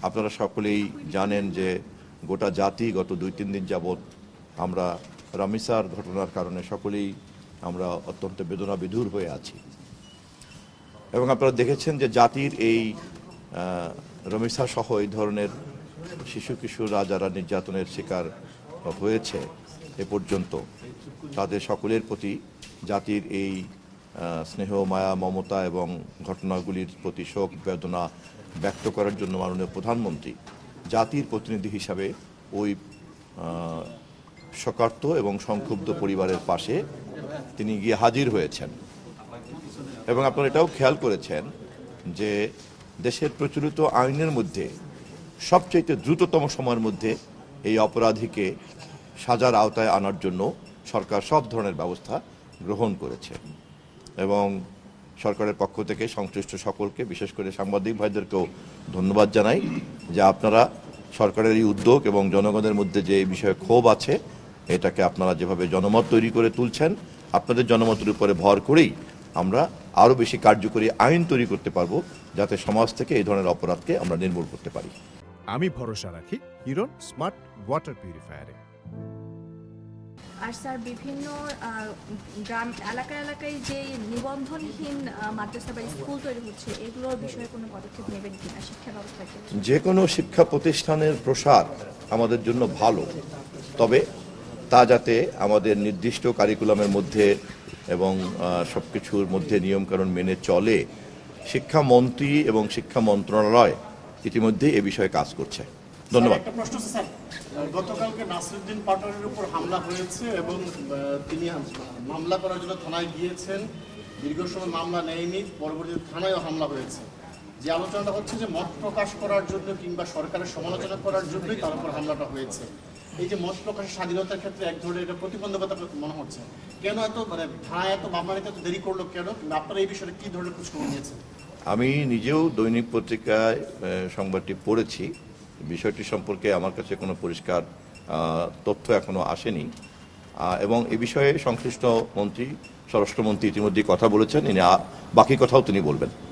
আপনারা সকলেই জানেন যে গোটা জাতি গত 2-3 দিন যাবৎ আমরা রামিসার ঘটনার কারণে সকলেই আমরা অত্যন্ত বেদনা বিধুর হয়ে আছি এবং আপনারা দেখেছেন যে জাতির এই রামিসা সহ এই ধরনের শিশু কিশোররা যারা নির্যাতনের শিকার হয়েছে এ পর্যন্ত তাদের সকলের প্রতি জাতির এই স্নেহ মায়া মমতা এবং ঘটনাগুলির প্রতি শোক বেদনা ব্যক্ত করার জন্য মাননীয় প্রধানমন্ত্রী জাতির প্রতিনিধি হিসাবে ওই শোকার্ত এবং সংক্ষুব্ধ পরিবারের পাশে তিনি গিয়ে হাজির হয়েছেন এবং আপনারা এটাও খেয়াল করেছেন যে দেশের প্রচলিত আইনের মধ্যে সবচেয়ে দ্রুততম সময়ের মধ্যে এই অপরাধীকে সাজার আওতায় আনার জন্য সরকার সব ধরনের ব্যবস্থা গ্রহণ করেছে এবং সরকারের পক্ষ থেকে সংশ্লিষ্ট সকলকে বিশেষ করে সাংবাদিক ভাইদেরকেও ধন্যবাদ জানাই যে আপনারা সরকারের এই উদ্যোগ এবং জনগণের মধ্যে যে এই বিষয়ে ক্ষোভ আছে এটাকে আপনারা যেভাবে জনমত তৈরি করে তুলছেন আপনাদের জনমতের উপরে ভর করেই আমরা আরও বেশি কার্যকরী আইন তৈরি করতে পারবো যাতে সমাজ থেকে এই ধরনের অপরাধকে আমরা নির্মূল করতে পারি। আমি ভরসা রাখি হিরন স্মার্ট ওয়াটার পিউরিফায়ারে। আর স্যার বিভিন্ন গ্রাম এলাকায় যে নিবন্ধনহীন মাদ্রাসা বা স্কুল তৈরি হচ্ছে এগুলোর বিষয়ে কোনো পদক্ষেপ নেবেন কিনা শিক্ষা ব্যবস্থার ক্ষেত্রে? যে কোনো শিক্ষা প্রতিষ্ঠানের প্রসার আমাদের জন্য ভালো, তবে তা যাতে আমাদের নির্দিষ্ট কারিকুলামের মধ্যে এবং সব কিছুর মধ্যে নিয়মকানুন মেনে চলে। শিক্ষামন্ত্রী এবং শিক্ষা মন্ত্রণালয় ইতিমধ্যে এ বিষয়ে কাজ করছে। ধন্যবাদ। একটা প্রশ্ন স্যার, গতকালকে নাসিরউদ্দিন পাটোয়ারির উপর হামলা হয়েছে এবং তিনি মামলা করার জন্য থানায় গিয়েছেন, দীর্ঘ সময় মামলা নেয়নি, পরবর্তীতে থানায়ও হামলা হয়েছে। যে আলোচনাটা হচ্ছে যে মত প্রকাশ করার জন্য কিংবা সরকারের সমালোচনা করার জন্যই তার উপর হামলাটা হয়েছে। এই যে মত প্রকাশের স্বাধীনতার ক্ষেত্রে এক ধরনের এটা প্রতিবন্ধকতা মনে হচ্ছে, কেন এত থানায় এত মামলা নিতে এত দেরি করলো কেন, কিংবা আপনারা এই বিষয়ে কি ধরনের খোঁজখবর নিয়েছেন? আমি নিজেও দৈনিক পত্রিকায় সংবাদটি পড়েছি, বিষয়টি সম্পর্কে আমার কাছে কোনো পরিষ্কার তথ্য এখনো আসেনি এবং এ বিষয়ে সংশ্লিষ্ট মন্ত্রী স্বরাষ্ট্রমন্ত্রী ইতিমধ্যেই কথা বলেছেন, বাকি কথাও তিনি বলবেন।